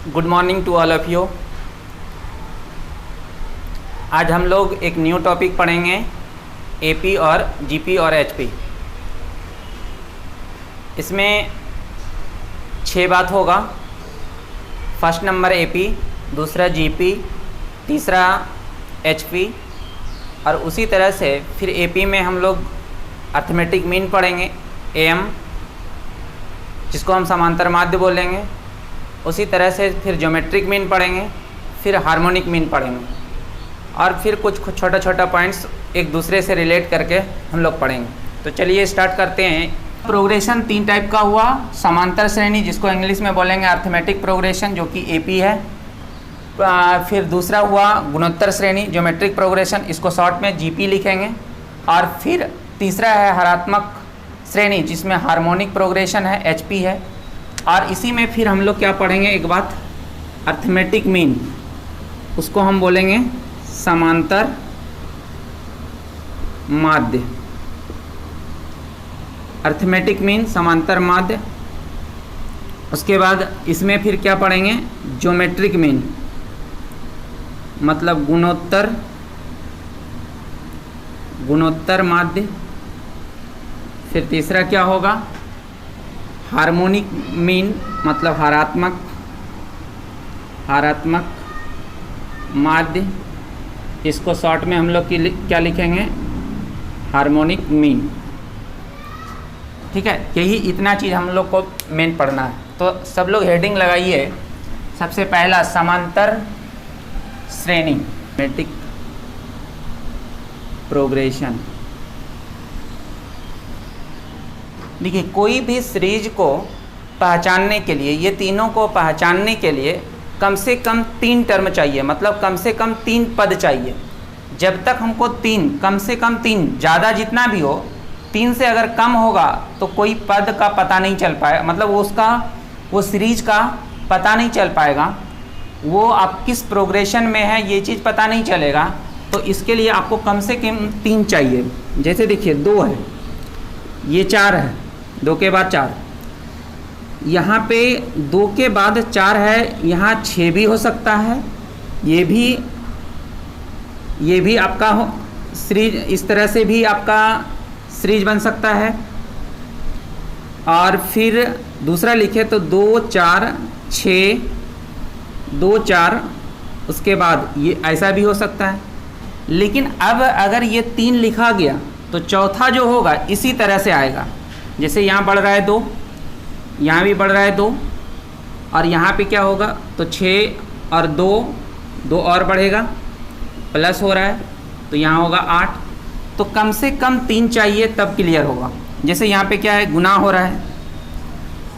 Good morning to all of you. आज हम लोग एक न्यू टॉपिक पढ़ेंगे, एपी और जीपी और एचपी। इसमें 6 बात होगा। फर्स्ट नंबर एपी, दूसरा जीपी, तीसरा एचपी, और उसी तरह से फिर एपी में हम लोग अर्थमेटिक मीन पढ़ेंगे, एएम, जिसको हम समांतर माध्य बोलेंगे। उसी तरह से फिर ज्योमेट्रिक मीन पढ़ेंगे, फिर हार्मोनिक मीन पढ़ेंगे, और फिर कुछ छोटा छोटा पॉइंट्स एक दूसरे से रिलेट करके हम लोग पढ़ेंगे। तो चलिए स्टार्ट करते हैं। प्रोग्रेशन 3 टाइप का हुआ। समांतर श्रेणी, जिसको इंग्लिश में बोलेंगे अर्थमेटिक प्रोग्रेशन, जो कि एपी है। फिर दूसरा हुआ गुणोत्तर श्रेणी, ज्योमेट्रिक प्रोग्रेशन, इसको शॉर्ट में जीपी लिखेंगे। और फिर तीसरा है हरात्मक श्रेणी, जिसमें हार्मोनिक प्रोग्रेशन है, एचपी है। और इसी में फिर हम लोग क्या पढ़ेंगे, एक बात, अर्थमेटिक मीन, उसको हम बोलेंगे समांतर माध्य। अर्थमेटिक मीन, समांतर माध्य। उसके बाद इसमें फिर क्या पढ़ेंगे, ज्योमेट्रिक मीन, मतलब गुणोत्तर माध्य। फिर तीसरा क्या होगा, हार्मोनिक मीन, मतलब हारात्मक माध्य। इसको शॉर्ट में हम लोग क्या लिखेंगे, हार्मोनिक मीन। ठीक है, यही इतना चीज़ हम लोग को मेन पढ़ना है। तो सब लोग हेडिंग लगाइए। सबसे पहला समांतर श्रेणी, मैट्रिक प्रोग्रेशन। देखिए, कोई भी सीरीज को पहचानने के लिए, ये तीनों को पहचानने के लिए कम से कम 3 टर्म चाहिए, मतलब कम से कम 3 पद चाहिए। जब तक हमको 3, कम से कम 3, ज़्यादा जितना भी हो, 3 से अगर कम होगा तो कोई पद का पता नहीं चल पाएगा, मतलब वो सीरीज का पता नहीं चल पाएगा, वो आप किस प्रोग्रेशन में है ये चीज़ पता नहीं चलेगा। तो इसके लिए आपको कम से कम 3 चाहिए। जैसे देखिए, 2 है, ये 4 है, 2 के बाद 4, यहाँ पे 2 के बाद 4 है, यहाँ 6 भी हो सकता है, ये भी आपका हो सीरीज, इस तरह से भी आपका सीरीज बन सकता है। और फिर दूसरा लिखे तो 2 4 6, 2 4, उसके बाद ये ऐसा भी हो सकता है। लेकिन अब अगर ये 3 लिखा गया तो चौथा जो होगा इसी तरह से आएगा। जैसे यहाँ बढ़ रहा है 2, यहाँ भी बढ़ रहा है 2, और यहाँ पे क्या होगा, तो 6 और 2 और बढ़ेगा, प्लस हो रहा है, तो यहाँ होगा 8। तो कम से कम 3 चाहिए, तब क्लियर होगा। जैसे यहाँ पे क्या है, गुना हो रहा है,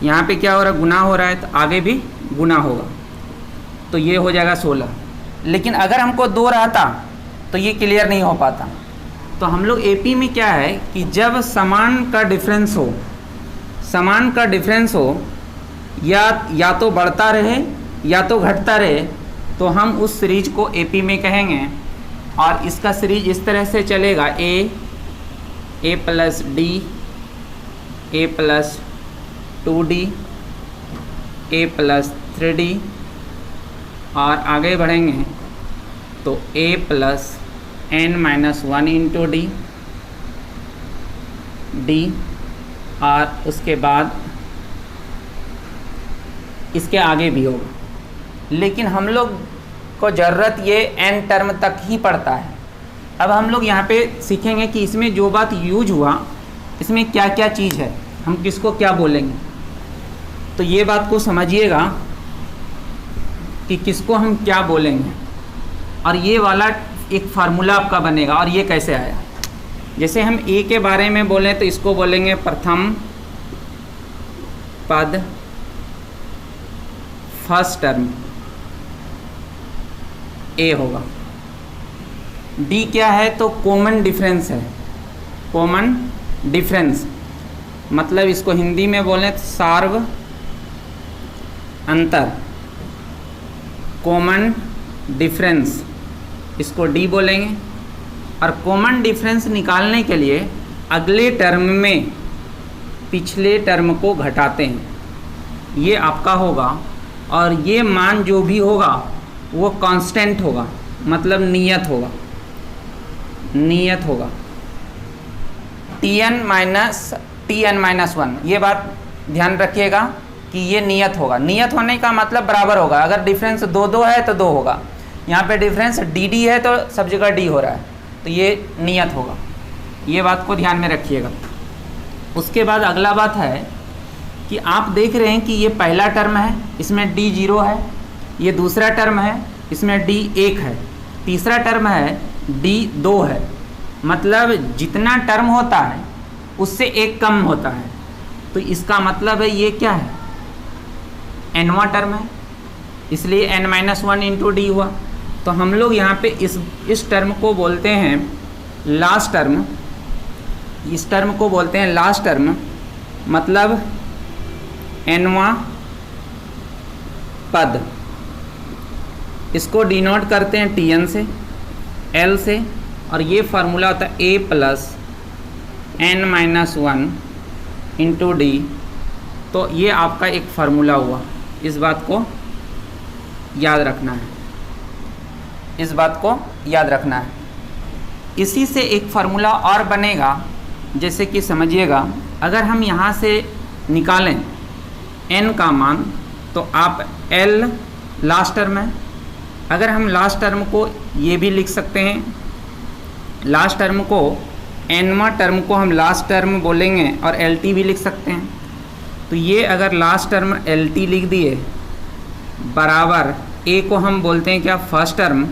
यहाँ पे क्या हो रहा है, गुना हो रहा है, तो आगे भी गुना होगा, तो ये हो जाएगा 16। लेकिन अगर हमको 2 रहता तो ये क्लियर नहीं हो पाता। तो हम लोग एपी में क्या है कि जब समान का डिफरेंस हो, या तो बढ़ता रहे या तो घटता रहे, तो हम उस सीरीज को एपी में कहेंगे। और इसका सीरीज इस तरह से चलेगा, ए प्लस डी, ए प्लस 2d, ए प्लस 3d, और आगे बढ़ेंगे तो a plus n-1 into D, और उसके बाद इसके आगे भी होगा। लेकिन हम लोग को ज़रूरत ये n टर्म तक ही पड़ता है। अब हम लोग यहाँ पे सीखेंगे कि इसमें जो बात यूज हुआ, इसमें क्या क्या चीज़ है, हम किसको क्या बोलेंगे। तो ये बात को समझिएगा कि किसको हम क्या बोलेंगे, और ये वाला एक फार्मूला आपका बनेगा। और ये कैसे आया, जैसे हम ए के बारे में बोलें तो इसको बोलेंगे प्रथम पद, फर्स्ट टर्म ए होगा। डी क्या है, तो कॉमन डिफरेंस है, कॉमन डिफरेंस, मतलब इसको हिंदी में बोलें तो सार्व अंतर, कॉमन डिफरेंस, इसको डी बोलेंगे। और कॉमन डिफरेंस निकालने के लिए अगले टर्म में पिछले टर्म को घटाते हैं। ये आपका होगा और ये मान जो भी होगा वो कांस्टेंट होगा, मतलब नियत होगा, नियत होगा। Tn-1 ये बात ध्यान रखिएगा कि ये नियत होगा। नियत होने का मतलब बराबर होगा। अगर डिफरेंस 2 है तो 2 होगा। यहाँ पे डिफरेंस dd है तो सब जगह d हो रहा है, तो ये नियत होगा। ये बात को ध्यान में रखिएगा। उसके बाद अगला बात है कि आप देख रहे हैं कि ये पहला टर्म है, इसमें d 0 है, ये दूसरा टर्म है, इसमें d 1 है, तीसरा टर्म है d 2 है। मतलब जितना टर्म होता है उससे एक कम होता है, तो इसका मतलब है ये क्या है, nवां टर्म है, इसलिए n-1 इंटू डी हुआ। तो हम लोग यहाँ पे इस टर्म को बोलते हैं लास्ट टर्म, इस टर्म को बोलते हैं लास्ट टर्म, मतलब nवां पद। इसको डिनोट करते हैं Tn से, L से, और ये फार्मूला होता है a plus n-1 into D. तो ये आपका एक फार्मूला हुआ, इस बात को याद रखना है, इस बात को याद रखना है। इसी से एक फार्मूला और बनेगा, जैसे कि समझिएगा, अगर हम यहाँ से निकालें n का मान, तो आप L लास्ट टर्म है, अगर हम लास्ट टर्म को ये भी लिख सकते हैं, लास्ट टर्म को nवां टर्म को हम लास्ट टर्म बोलेंगे और LT भी लिख सकते हैं। तो ये अगर लास्ट टर्म LT लिख दिए बराबर a को हम बोलते हैं क्या, फर्स्ट टर्म,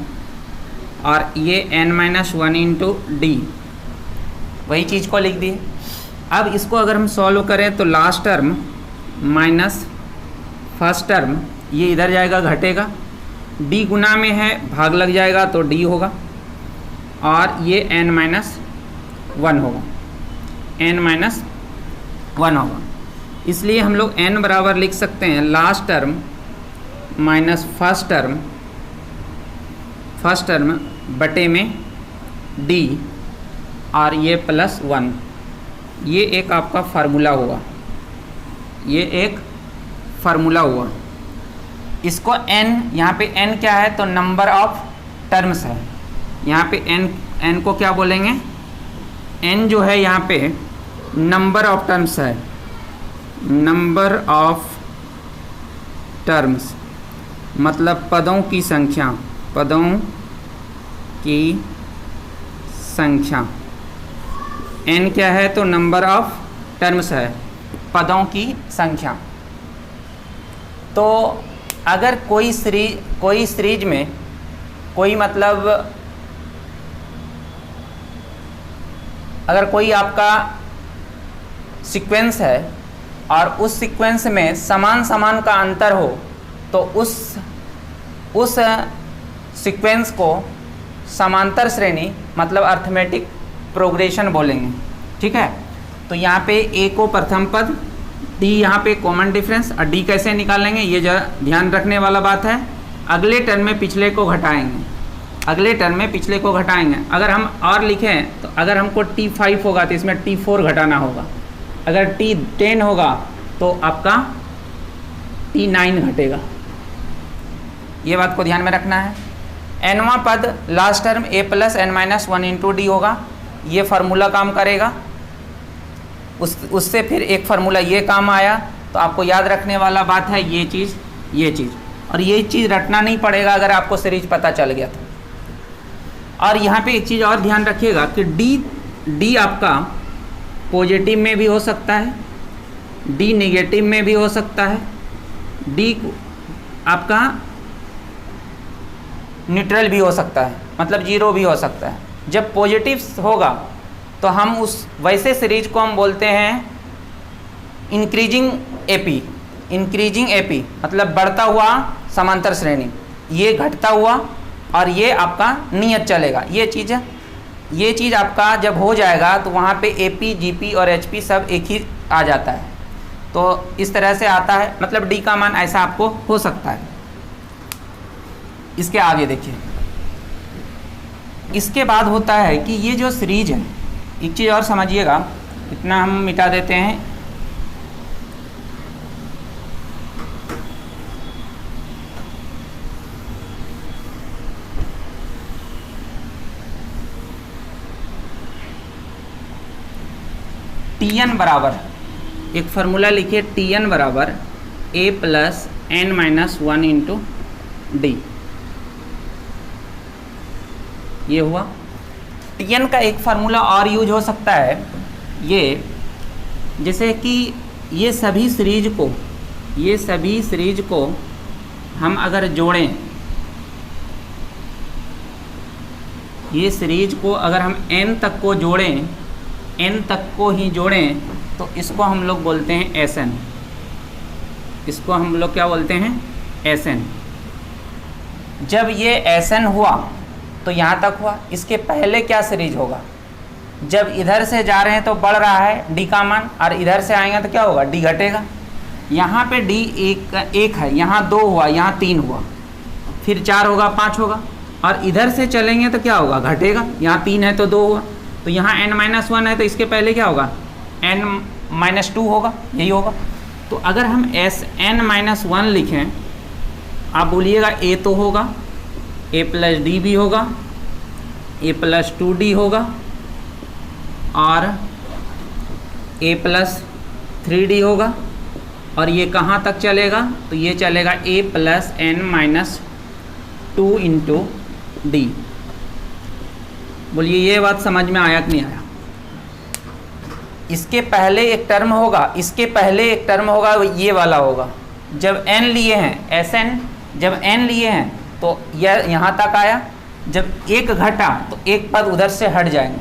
और ये n-1 इंटू डी, वही चीज़ को लिख दिए। अब इसको अगर हम सॉल्व करें तो last term minus first term, ये इधर जाएगा घटेगा, d गुना में है भाग लग जाएगा तो d होगा, और ये n-1 होगा, n-1 होगा। इसलिए हम लोग n बराबर लिख सकते हैं last term minus first term बटे में d, और ये प्लस 1। ये एक आपका फार्मूला हुआ, ये एक फार्मूला हुआ। इसको n, यहाँ पे n क्या है, तो नंबर ऑफ टर्म्स है। यहाँ पे n को क्या बोलेंगे, n जो है यहाँ पे नंबर ऑफ टर्म्स है, नंबर ऑफ टर्म्स मतलब पदों की संख्या, पदों की संख्या। n क्या है, तो नंबर ऑफ टर्म्स है, पदों की संख्या। तो अगर कोई सीरीज में कोई मतलब अगर कोई आपका सीक्वेंस है और उस सीक्वेंस में समान का अंतर हो, तो उस सीक्वेंस को समांतर श्रेणी मतलब अर्थमेटिक प्रोग्रेशन बोलेंगे। ठीक है, तो यहाँ पे a को प्रथम पद, d यहाँ पे कॉमन डिफरेंस, और d कैसे निकालेंगे ये जरा ध्यान रखने वाला बात है। अगले टर्म में पिछले को घटाएंगे, अगले टर्म में पिछले को घटाएंगे। अगर हम और लिखें तो अगर हमको t5 होगा तो इसमें t4 घटाना होगा, अगर t10 होगा तो आपका t9 घटेगा। ये बात को ध्यान में रखना है। nवां पद last term a plus n-1 into D होगा, ये फार्मूला काम करेगा। उससे फिर एक फार्मूला ये काम आया। तो आपको याद रखने वाला बात है ये चीज़, और ये चीज़ रटना नहीं पड़ेगा अगर आपको सीरीज पता चल गया तो। और यहाँ पे एक चीज़ और ध्यान रखिएगा कि d आपका पॉजिटिव में भी हो सकता है, d नेगेटिव में भी हो सकता है, d आपका न्यूट्रल भी हो सकता है, मतलब जीरो भी हो सकता है। जब पॉजिटिव होगा तो हम उस वैसे सीरीज को हम बोलते हैं इंक्रीजिंग एपी, मतलब बढ़ता हुआ समांतर श्रेणी। ये घटता हुआ और ये आपका नियत चलेगा। ये चीज़ आपका जब हो जाएगा तो वहाँ पे एपी, जीपी और एचपी सब एक ही आ जाता है। तो इस तरह से आता है, मतलब डी का मान ऐसा आपको हो सकता है। इसके आगे देखिए, इसके बाद होता है कि ये जो सीरीज है, एक चीज़ और समझिएगा, इतना हम मिटा देते हैं। Tn बराबर, एक फार्मूला लिखिए, Tn बराबर a plus n minus 1 into D. ये हुआ। Tn का एक फार्मूला और यूज हो सकता है, ये जैसे कि ये सभी सीरीज को हम अगर जोड़ें, ये सीरीज को अगर हम n तक को जोड़ें, n तक को ही जोड़ें, तो इसको हम लोग बोलते हैं Sn। इसको हम लोग क्या बोलते हैं? Sn। जब ये Sn हुआ तो यहाँ तक हुआ। इसके पहले क्या सीरीज होगा? जब इधर से जा रहे हैं तो बढ़ रहा है d का मान, और इधर से आएंगे तो क्या होगा? d घटेगा। यहाँ पे d एक है, यहाँ 2 हुआ, यहाँ 3 हुआ, फिर 4 होगा, 5 होगा, और इधर से चलेंगे तो क्या होगा? घटेगा। यहाँ 3 है तो 2 हुआ, तो यहाँ n-1 है तो इसके पहले क्या होगा? n-2 होगा, यही होगा। तो अगर हम Sn-1 लिखें, आप बोलिएगा a तो होगा, a प्लस डी भी होगा, a प्लस 2d होगा, और a प्लस 3d होगा, और ये कहाँ तक चलेगा? तो ये चलेगा a plus n-2 into D. बोलिए ये बात समझ में आया कि नहीं आया? इसके पहले एक टर्म होगा, इसके पहले एक टर्म होगा, ये वाला होगा। जब n लिए हैं, Sn जब n लिए हैं तो यह यहाँ तक आया, जब एक घटा तो एक पद उधर से हट जाएंगे,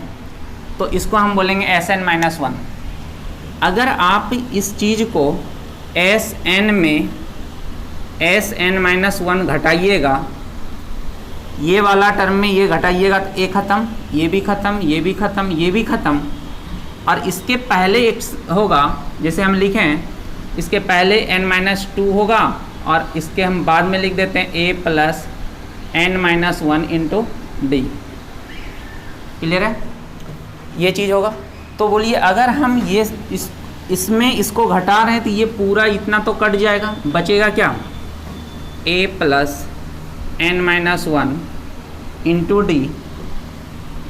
तो इसको हम बोलेंगे Sn-1। अगर आप इस चीज़ को Sn में Sn-1 घटाइएगा, ये वाला टर्म में ये घटाइएगा तो ये ख़त्म, ये भी ख़त्म, ये भी ख़त्म, ये भी ख़त्म, और इसके पहले एक होगा, जैसे हम लिखें इसके पहले n-2 होगा, और इसके हम बाद में लिख देते हैं a plus n-1 into D. Clear है? ये चीज़ होगा। तो बोलिए अगर हम ये इसमें इसको घटा रहे हैं तो ये पूरा इतना तो कट जाएगा, बचेगा क्या? a plus n-1 into D,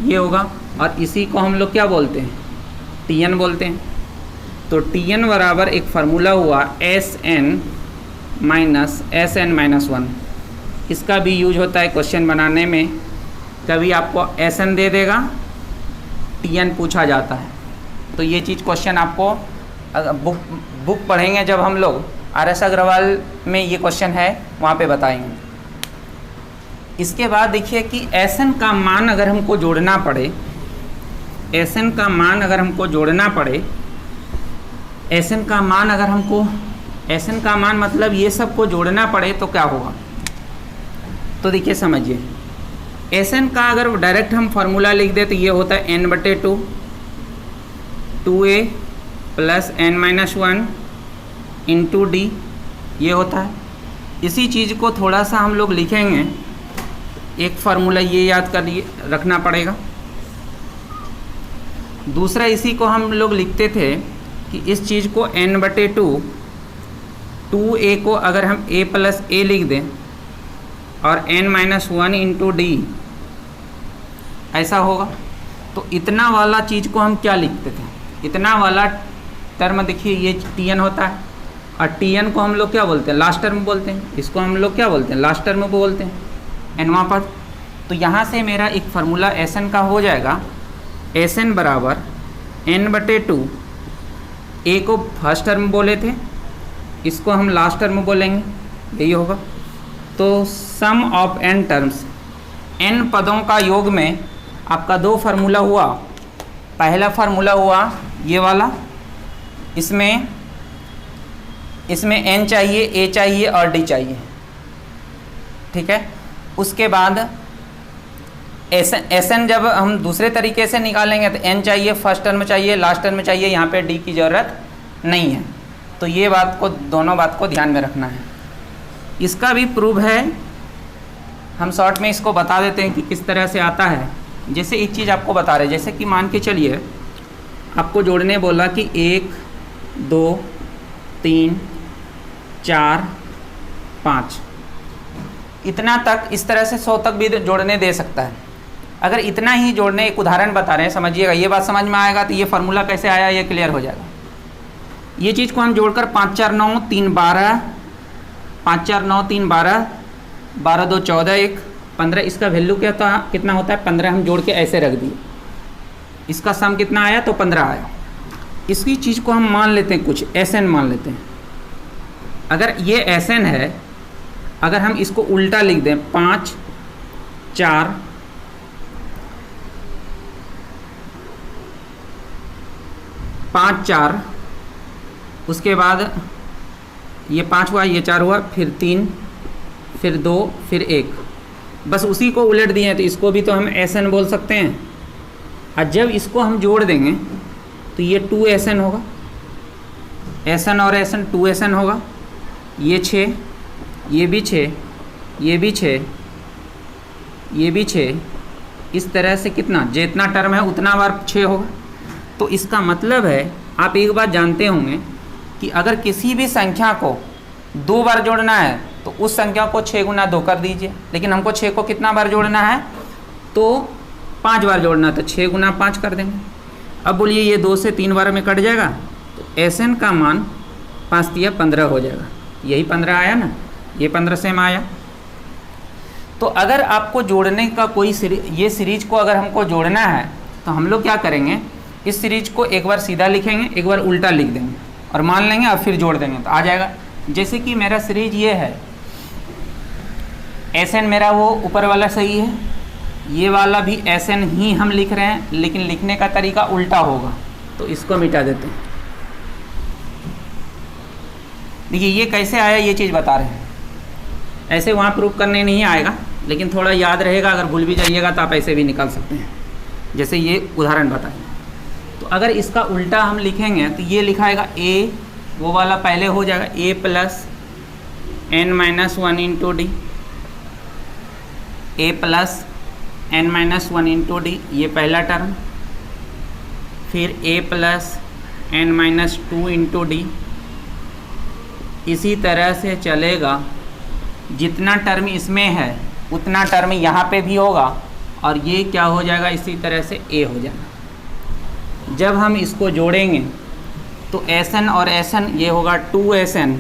ये होगा। और इसी को हम लोग क्या बोलते हैं? Tn बोलते हैं। तो Tn बराबर एक फार्मूला हुआ Sn-1। इसका भी यूज होता है क्वेश्चन बनाने में। कभी आपको Sn दे देगा, Tn पूछा जाता है। तो ये चीज़ क्वेश्चन आपको बुक पढ़ेंगे जब हम लोग, RS अग्रवाल में ये क्वेश्चन है, वहाँ पे बताएंगे। इसके बाद देखिए कि Sn का मान अगर हमको जोड़ना पड़े, Sn का मान अगर हमको जोड़ना पड़े, Sn का मान अगर हमको, Sn का मान मतलब ये सब को जोड़ना पड़े तो क्या होगा? तो देखिए समझिए, Sn का अगर डायरेक्ट हम फार्मूला लिख दे तो ये होता है n/2, 2a plus n-1 into D, ये होता है। इसी चीज़ को थोड़ा सा हम लोग लिखेंगे, एक फार्मूला ये याद कर रखना पड़ेगा। दूसरा इसी को हम लोग लिखते थे कि इस चीज़ को n/2, 2a को अगर हम a प्लस a लिख दें और n-1 इंटू डी, ऐसा होगा। तो इतना वाला चीज़ को हम क्या लिखते थे? इतना वाला टर्म देखिए ये Tn होता है, और Tn को हम लोग क्या बोलते हैं? लास्ट टर्म बोलते हैं। इसको हम लोग क्या बोलते हैं? लास्ट टर्म बोलते हैं, nवां पद। तो यहाँ से मेरा एक फार्मूला Sn का हो जाएगा, Sn बराबर n/2, a को फर्स्ट टर्म बोले थे, इसको हम लास्ट टर्म बोलेंगे, यही होगा। तो सम ऑफ n टर्म्स, n पदों का योग में आपका 2 फार्मूला हुआ। पहला फार्मूला हुआ ये वाला, इसमें n चाहिए, a चाहिए और d चाहिए, ठीक है। उसके बाद Sn जब हम दूसरे तरीके से निकालेंगे तो n चाहिए, फर्स्ट टर्म चाहिए, लास्ट टर्म चाहिए, यहाँ पे d की ज़रूरत नहीं है। तो ये बात को, दोनों बात को ध्यान में रखना है। इसका भी प्रूफ है, हम शॉर्ट में इसको बता देते हैं कि किस तरह से आता है। जैसे एक चीज़ आपको बता रहे, जैसे कि मान के चलिए आपको जोड़ने बोला कि 1 2 3 4 5, इतना तक, इस तरह से 100 तक भी जोड़ने दे सकता है। अगर इतना ही जोड़ने, एक उदाहरण बता रहे हैं, समझिएगा, ये बात समझ में आएगा तो ये फार्मूला कैसे आया ये क्लियर हो जाएगा। ये चीज़ को हम जोड़कर 5 4 9 3 12, 5 4 9 3 12, 12 2 14 1 15, इसका वैल्यू क्या था, कितना होता है 15, हम जोड़ के ऐसे रख दिए, इसका सम कितना आया तो 15 आया। इसकी चीज़ को हम मान लेते हैं कुछ Sn मान लेते हैं। अगर ये Sn है, अगर हम इसको उल्टा लिख दें 5 4 5 4, उसके बाद ये 5 हुआ, ये 4 हुआ, फिर 3, फिर 2, फिर 1, बस उसी को उलट दिए हैं तो इसको भी तो हम Sn बोल सकते हैं। और जब इसको हम जोड़ देंगे तो ये 2Sn होगा, Sn और Sn 2Sn होगा, ये 6, ये भी 6, ये भी 6, ये भी 6, इस तरह से कितना, जितना टर्म है उतना बार 6 होगा। तो इसका मतलब है, आप एक बात जानते होंगे कि अगर किसी भी संख्या को 2 बार जोड़ना है तो उस संख्या को 6 गुना 2 कर दीजिए, लेकिन हमको 6 को कितना बार जोड़ना है तो 5 बार जोड़ना है, तो 6 गुना 5 कर देंगे। अब बोलिए ये 2 से 3 बार में कट जाएगा तो Sn का मान 5 तिया 15 हो जाएगा, यही 15 आया ना, ये 15 सेम आया। तो अगर आपको जोड़ने का कोई ये सीरीज को अगर हमको जोड़ना है तो हम लोग क्या करेंगे, इस सीरीज को एक बार सीधा लिखेंगे, एक बार उल्टा लिख देंगे और मान लेंगे और फिर जोड़ देंगे तो आ जाएगा। जैसे कि मेरा सीरीज ये है, Sn मेरा वो ऊपर वाला सही है, ये वाला भी Sn ही हम लिख रहे हैं, लेकिन लिखने का तरीका उल्टा होगा, तो इसको मिटा देते हैं। देखिए ये कैसे आया, ये चीज़ बता रहे हैं, ऐसे वहाँ प्रूफ करने नहीं आएगा, लेकिन थोड़ा याद रहेगा, अगर भूल भी जाइएगा तो आप ऐसे भी निकाल सकते हैं, जैसे ये उदाहरण बताइए। तो अगर इसका उल्टा हम लिखेंगे तो ये लिखाएगा a, वो वाला पहले हो जाएगा a plus n minus 1 into D, a plus n minus 1 into D, ये पहला टर्म, फिर a plus n minus 2 into D, इसी तरह से चलेगा, जितना टर्म इसमें है उतना टर्म यहाँ पे भी होगा, और ये क्या हो जाएगा, इसी तरह से a हो जाएगा। जब हम इसको जोड़ेंगे तो Sn और Sn ये होगा 2Sn,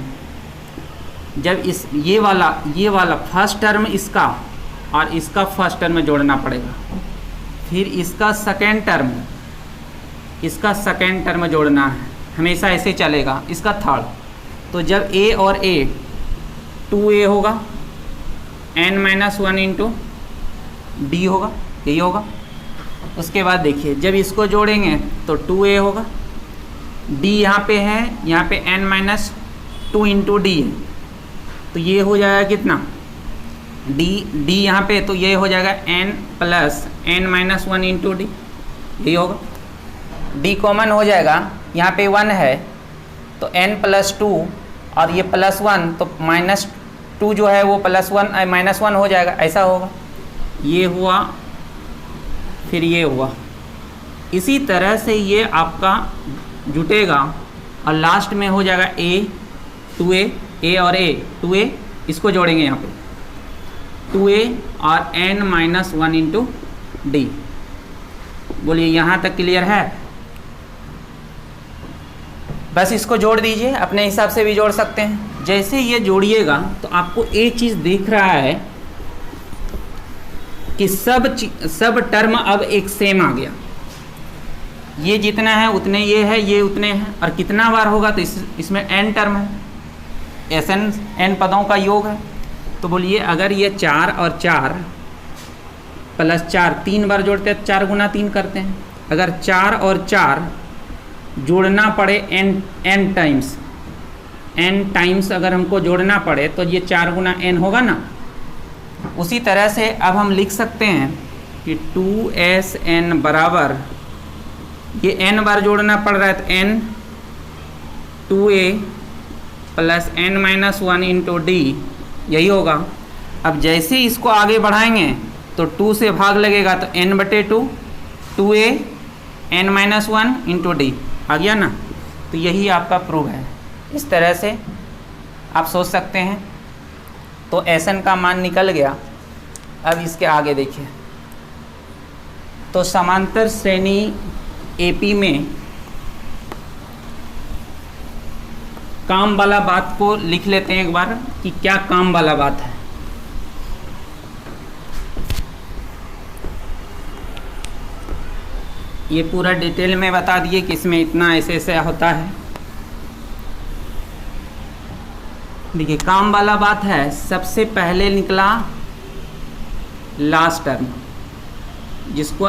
जब इस ये वाला फर्स्ट टर्म इसका और इसका फर्स्ट टर्म में जोड़ना पड़ेगा, फिर इसका सेकेंड टर्म जोड़ना है, हमेशा ऐसे चलेगा, इसका थर्ड। तो जब a और a 2a होगा, n माइनस 1 इंटू डी होगा, यही होगा। उसके बाद देखिए जब इसको जोड़ेंगे तो 2a होगा, d यहाँ पे है, यहाँ पे n माइनस 2 इंटू डी है, तो ये हो जाएगा कितना, d यहाँ पे, तो ये हो जाएगा n plus n minus 1 into D, यही होगा। d कॉमन हो जाएगा, यहाँ पे 1 है तो n प्लस 2 और ये प्लस 1, तो माइनस 2 जो है वो प्लस 1 माइनस 1 हो जाएगा, ऐसा होगा। ये हुआ, फिर ये हुआ, इसी तरह से ये आपका जुटेगा और लास्ट में हो जाएगा a 2a, a और a 2a, इसको जोड़ेंगे यहाँ पे 2a और n माइनस 1 इंटू डी। बोलिए यहाँ तक क्लियर है? बस इसको जोड़ दीजिए, अपने हिसाब से भी जोड़ सकते हैं। जैसे ये जोड़िएगा तो आपको एक चीज़ दिख रहा है कि सब टर्म अब एक सेम आ गया, ये जितना है उतने ये है, ये उतने हैं, और कितना बार होगा तो इसमें n टर्म है, Sn n पदों का योग है। तो बोलिए अगर ये 4 और 4 प्लस 4 3 बार जोड़ते हैं, 4 गुना 3 करते हैं, अगर 4 और 4 जोड़ना पड़े n टाइम्स अगर हमको जोड़ना पड़े तो ये 4 गुना n होगा ना। उसी तरह से अब हम लिख सकते हैं कि 2Sn बराबर, ये n बार जोड़ना पड़ रहा है तो n 2a plus n minus 1 into D, यही होगा। अब जैसे इसको आगे बढ़ाएंगे तो 2 से भाग लगेगा तो n बटे 2, 2a n minus 1 into D आ गया ना। तो यही आपका प्रूफ है, इस तरह से आप सोच सकते हैं। तो Sn का मान निकल गया। अब इसके आगे देखिए, तो समांतर श्रेणी एपी में काम वाला बात को लिख लेते हैं एक बार कि क्या काम वाला बात है। ये पूरा डिटेल में बता दिए कि इसमें इतना ऐसे ऐसे होता है। देखिए काम वाला बात है, सबसे पहले निकला लास्ट टर्म जिसको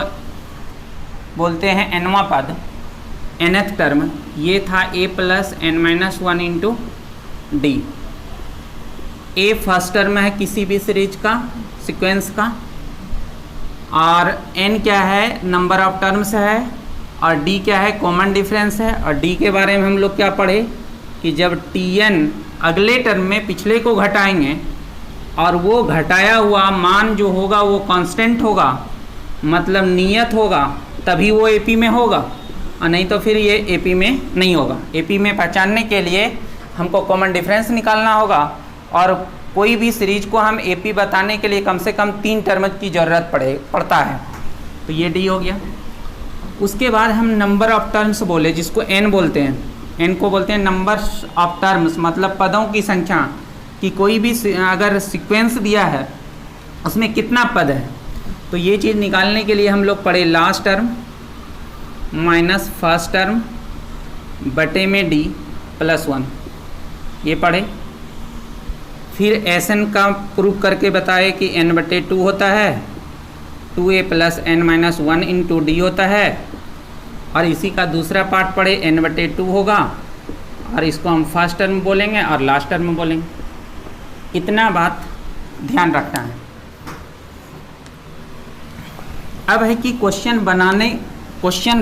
बोलते हैं एनवा पद, nth टर्म, ये था a plus n minus one into d. A first term है किसी भी सीरीज का सीक्वेंस का, और n क्या है नंबर ऑफ टर्म्स है, और d क्या है कॉमन डिफरेंस है। और d के बारे में हम लोग क्या पढ़े कि जब tn अगले टर्म में पिछले को घटाएंगे और वो घटाया हुआ मान जो होगा वो कांस्टेंट होगा, मतलब नियत होगा, तभी वो एपी में होगा, और नहीं तो फिर ये एपी में नहीं होगा। एपी में पहचानने के लिए हमको कॉमन डिफरेंस निकालना होगा, और कोई भी सीरीज को हम एपी बताने के लिए कम से कम 3 टर्म की ज़रूरत पड़ता है। तो ये डी हो गया। उसके बाद हम नंबर ऑफ टर्म्स बोले जिसको एन बोलते हैं। एन को बोलते हैं नंबर ऑफ टर्म्स, मतलब पदों की संख्या, कि कोई भी अगर सीक्वेंस दिया है उसमें कितना पद है। तो ये चीज़ निकालने के लिए हम लोग पढ़े last term minus first term बटे में डी प्लस 1, ये पढ़े। फिर एस एन का प्रूफ करके बताए कि n बटे 2 होता है, 2a plus n minus 1 into d होता है। और इसी का दूसरा पार्ट पढ़े n बटे 2 होगा, और इसको हम फर्स्ट टर्म बोलेंगे और लास्ट टर्म बोलेंगे। इतना बात ध्यान रखना है। अब है कि क्वेश्चन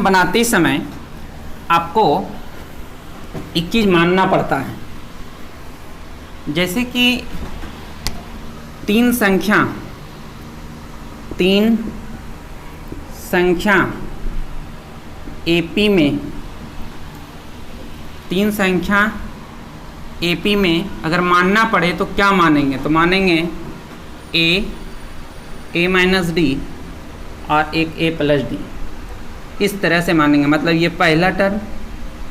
बनाते समय आपको एक चीज़ मानना पड़ता है, जैसे कि तीन संख्या एपी में, तीन संख्या एपी में अगर मानना पड़े तो क्या मानेंगे? तो मानेंगे ए माइनस डी और एक ए प्लस डी, इस तरह से मानेंगे। मतलब ये पहला टर्म,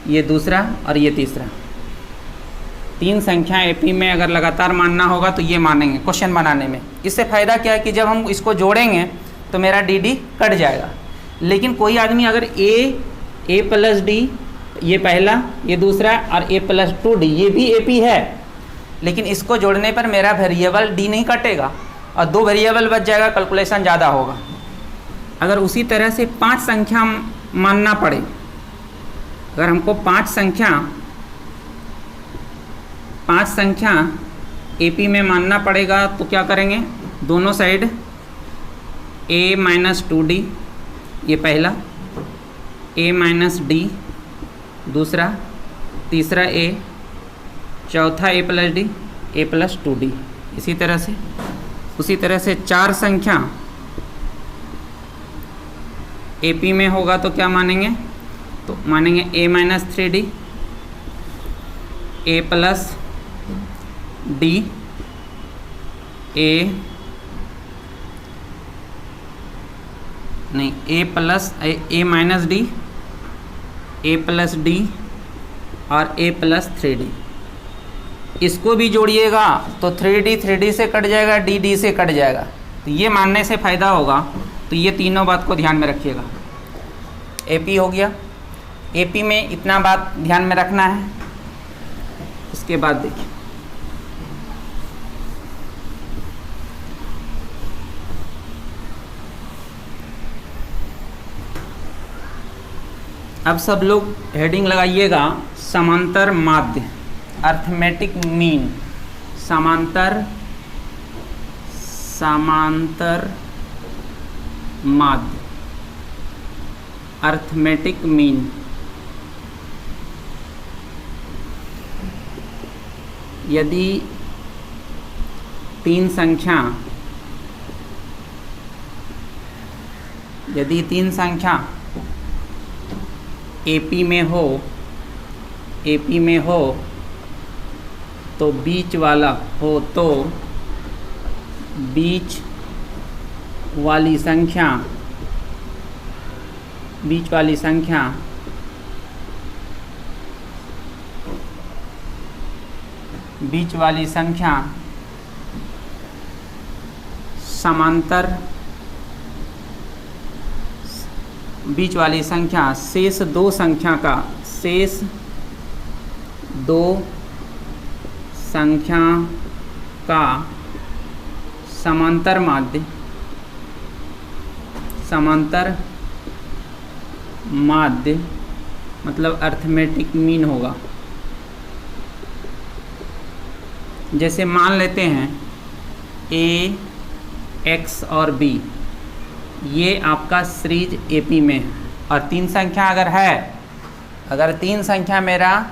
ये दूसरा और ये तीसरा। तीन संख्या एपी में अगर लगातार मानना होगा तो ये मानेंगे क्वेश्चन बनाने में। इससे फ़ायदा क्या है कि जब हम इसको जोड़ेंगे तो मेरा डी डी कट जाएगा। लेकिन कोई आदमी अगर ए प्लस डी, ये पहला ये दूसरा और ए प्लस 2d, ये भी एपी है, लेकिन इसको जोड़ने पर मेरा वेरिएबल डी नहीं कटेगा और 2 वेरिएबल बच जाएगा, कैलकुलेशन ज़्यादा होगा। अगर उसी तरह से 5 संख्या मानना पड़े, अगर हमको 5 संख्या एपी में मानना पड़ेगा तो क्या करेंगे? दोनों साइड a माइनस 2d, ये पहला, a माइनस डी दूसरा, तीसरा a, चौथा a plus D, a plus 2d। इसी तरह से उसी तरह से 4 संख्या एपी में होगा तो क्या मानेंगे? तो मानेंगे a minus 3d, a plus D, A minus D, A plus D और ए प्लस 3d। इसको भी जोड़िएगा तो 3d से कट जाएगा, डी से कट जाएगा। तो ये मानने से फ़ायदा होगा। तो ये तीनों बात को ध्यान में रखिएगा। एपी हो गया। एपी में इतना बात ध्यान में रखना है। उसके बाद देखिए, अब सब लोग हेडिंग लगाइएगा समांतर माध्य, अर्थमेटिक मीन। समांतर माध्य, अर्थमेटिक मीन। यदि तीन संख्या एपी में हो तो बीच वाला हो तो बीच वाली संख्या बीच वाली संख्या समांतर बीच वाली संख्या शेष दो संख्या का समांतर माध्य मतलब अर्थमेटिक मीन होगा। जैसे मान लेते हैं ए, एक्स और बी, ये आपका सीरीज एपी में है और तीन संख्या अगर तीन संख्या मेरा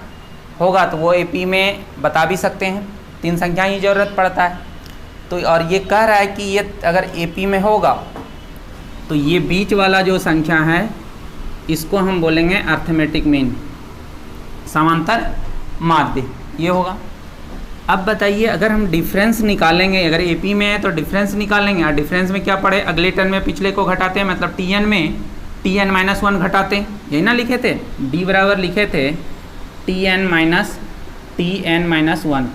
होगा तो वो एपी में बता भी सकते हैं, तीन संख्या ही ज़रूरत पड़ता है। तो और ये कह रहा है कि ये अगर एपी में होगा तो ये बीच वाला जो संख्या है इसको हम बोलेंगे अर्थमेटिक मीन, समांतर माध्य ये होगा। अब बताइए अगर हम डिफरेंस निकालेंगे, अगर एपी में है तो डिफरेंस निकालेंगे, और डिफरेंस में क्या पड़े, अगले टर्म में पिछले को घटाते हैं, मतलब टीएन में टीएन माइनस वन घटाते हैं, यही ना लिखे थे, डी बराबर लिखे थे टीएन माइनस वन।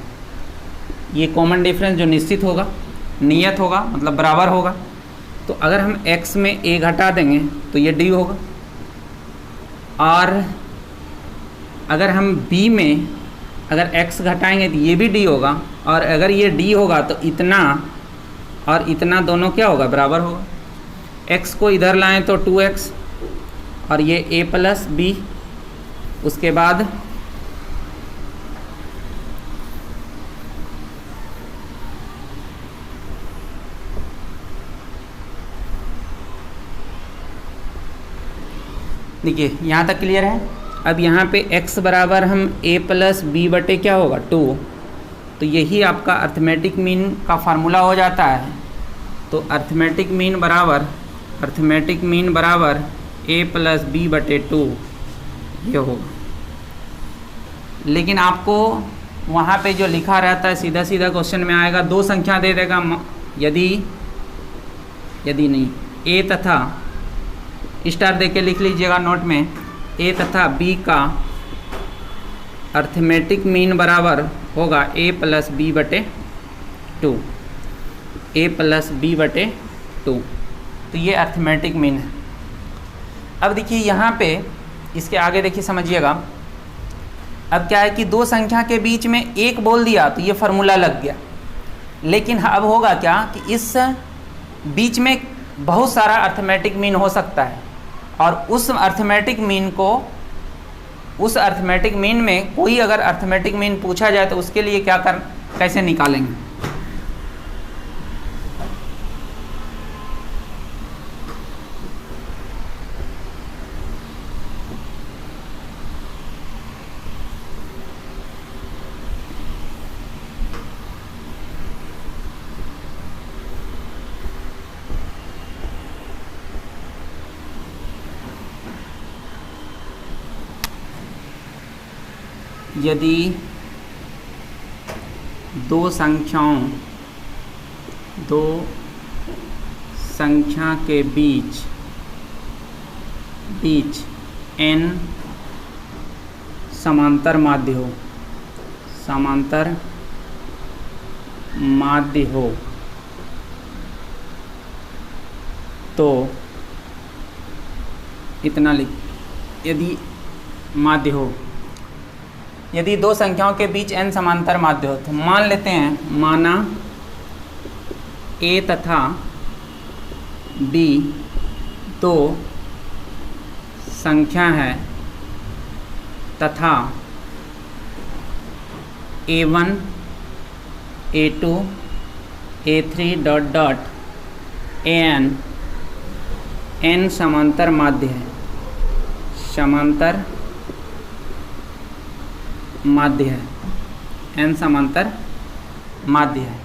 ये कॉमन डिफरेंस जो निश्चित होगा, नियत होगा मतलब बराबर होगा। तो अगर हम x में a घटा देंगे तो ये d होगा, और अगर हम b में अगर x घटाएंगे तो ये भी d होगा, और अगर ये d होगा तो इतना और इतना दोनों क्या होगा, बराबर होगा। x को इधर लाएं तो 2x और ये a प्लस b, उसके बाद देखिए यहाँ तक क्लियर है। अब यहाँ पे x बराबर हम a प्लस बी बटे क्या होगा 2, तो यही आपका अर्थमेटिक मीन का फार्मूला हो जाता है। तो अर्थमेटिक मीन बराबर a प्लस बी बटे 2 ये होगा। लेकिन आपको वहाँ पे जो लिखा रहता है सीधा सीधा क्वेश्चन में आएगा, दो संख्या दे देगा, यदि नहीं a तथा स्टार दे के लिख लीजिएगा नोट में, a तथा b का अर्थमेटिक मीन बराबर होगा a प्लस बी बटे 2, तो ये अर्थमेटिक मीन है। अब देखिए यहाँ पे इसके आगे देखिए समझिएगा। अब क्या है कि दो संख्या के बीच में एक बोल दिया तो ये फार्मूला लग गया, लेकिन अब होगा क्या कि इस बीच में बहुत सारा अर्थमेटिक मीन हो सकता है, और उस अर्थमेटिक मीन में कोई अगर अर्थमेटिक मीन पूछा जाए तो उसके लिए कैसे निकालेंगे। यदि दो संख्या के बीच n समांतर माध्य हो तो इतना लिख, यदि दो संख्याओं के बीच n समांतर माध्य हो तो मान लेते हैं, माना a तथा b दो संख्या है तथा a1 a2 a3 an n समांतर माध्य है, n समांतर माध्य है।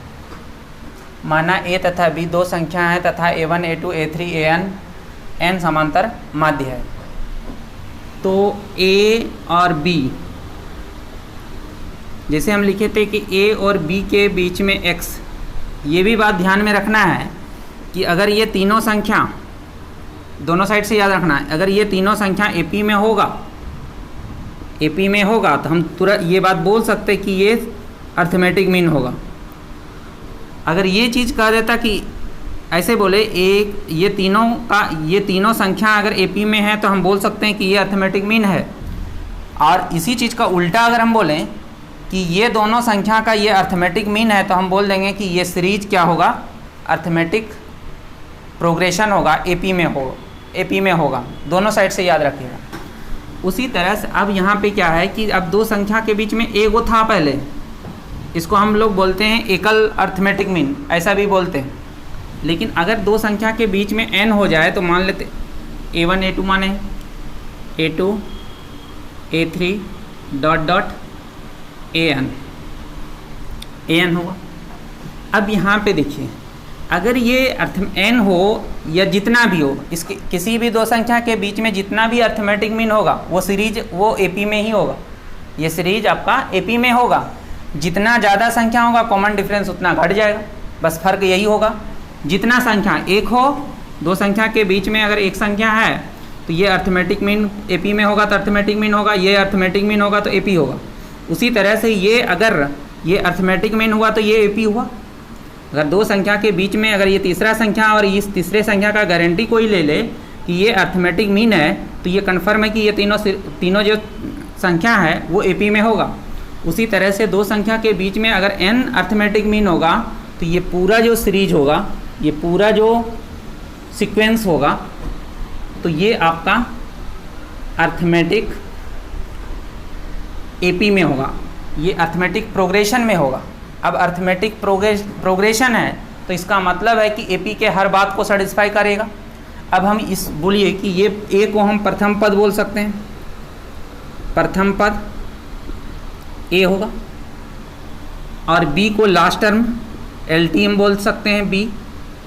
माना a तथा b दो संख्या है तथा a1 a2 a3 an n समांतर माध्य है। तो a और b, जैसे हम लिखे थे कि a और b के बीच में x, ये भी बात ध्यान में रखना है कि अगर ये तीनों संख्या दोनों साइड से याद रखना है। अगर ये तीनों संख्या एपी में होगा तो हम तुरंत ये बात बोल सकते कि ये अर्थमेटिक मीन होगा। अगर ये चीज़ कह देता कि ऐसे बोले ये तीनों संख्या अगर एपी में है तो हम बोल सकते हैं कि ये अर्थमेटिक मीन है। और इसी चीज़ का उल्टा अगर हम बोलें कि ये दोनों संख्या का ये अर्थमेटिक मीन है तो हम बोल देंगे कि ये सीरीज क्या होगा, अर्थमेटिक प्रोग्रेशन होगा, एपी में होगा। दोनों साइड से याद रखिएगा। उसी तरह से अब यहाँ पे क्या है कि अब दो संख्या के बीच में एगो था पहले, इसको हम लोग बोलते हैं एकल अर्थमेटिक मीन, ऐसा भी बोलते हैं। लेकिन अगर दो संख्या के बीच में n हो जाए तो मान लेते a1 a2 माने a2 a3 डॉट an होगा। अब यहाँ पे देखिए, अगर ये n हो या जितना भी हो, इसके किसी भी दो संख्या के बीच में जितना भी अर्थमेटिक मीन होगा वो सीरीज वो एपी में ही होगा। ये सीरीज आपका एपी में होगा। जितना ज़्यादा संख्या होगा कॉमन डिफरेंस उतना घट जाएगा, बस फर्क यही होगा। जितना संख्या एक हो, दो संख्या के बीच में अगर एक संख्या है तो ये अर्थमेटिक मीन एपी में होगा तो अर्थमेटिक मीन होगा, ये अर्थमेटिक मीन होगा तो एपी होगा। उसी तरह से ये अगर ये अर्थमेटिक मीन हुआ तो ये एपी हुआ। अगर दो संख्या के बीच में अगर ये तीसरा संख्या और इस तीसरे संख्या का गारंटी कोई ले ले कि ये अर्थमेटिक मीन है तो ये कन्फर्म है कि ये तीनों जो संख्या है वो एपी में होगा। उसी तरह से दो संख्या के बीच में अगर n अर्थमेटिक मीन होगा तो ये पूरा जो सीरीज होगा, ये पूरा जो सीक्वेंस होगा तो ये आपका अर्थमेटिक एपी में होगा, ये अर्थमेटिक प्रोग्रेशन में होगा। अब अर्थमेटिक प्रोग्रेशन है तो इसका मतलब है कि एपी के हर बात को सेटिस्फाई करेगा। अब हम इस बोलिए कि ये ए को हम प्रथम पद बोल सकते हैं, प्रथम पद ए होगा, और बी को लास्ट टर्म एलटीएम बोल सकते हैं, बी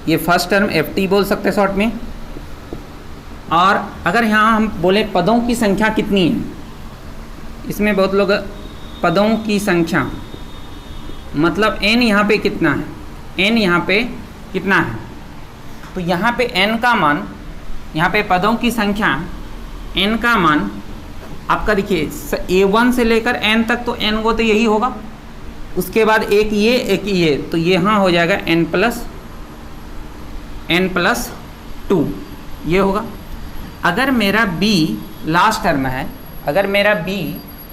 ये फर्स्ट टर्म एफटी बोल सकते हैं शॉर्ट में। और अगर यहाँ हम बोले पदों की संख्या कितनी है, इसमें बहुत लोग पदों की संख्या मतलब n यहाँ पे कितना है, n यहाँ पे कितना है, तो यहाँ पे n का मान, यहाँ पे पदों की संख्या n का मान आपका देखिए a1 से लेकर n तक तो n को तो यही होगा। उसके बाद एक ये तो ये यहाँ हो जाएगा n प्लस 2 ये होगा। अगर मेरा b लास्ट टर्म है, अगर मेरा b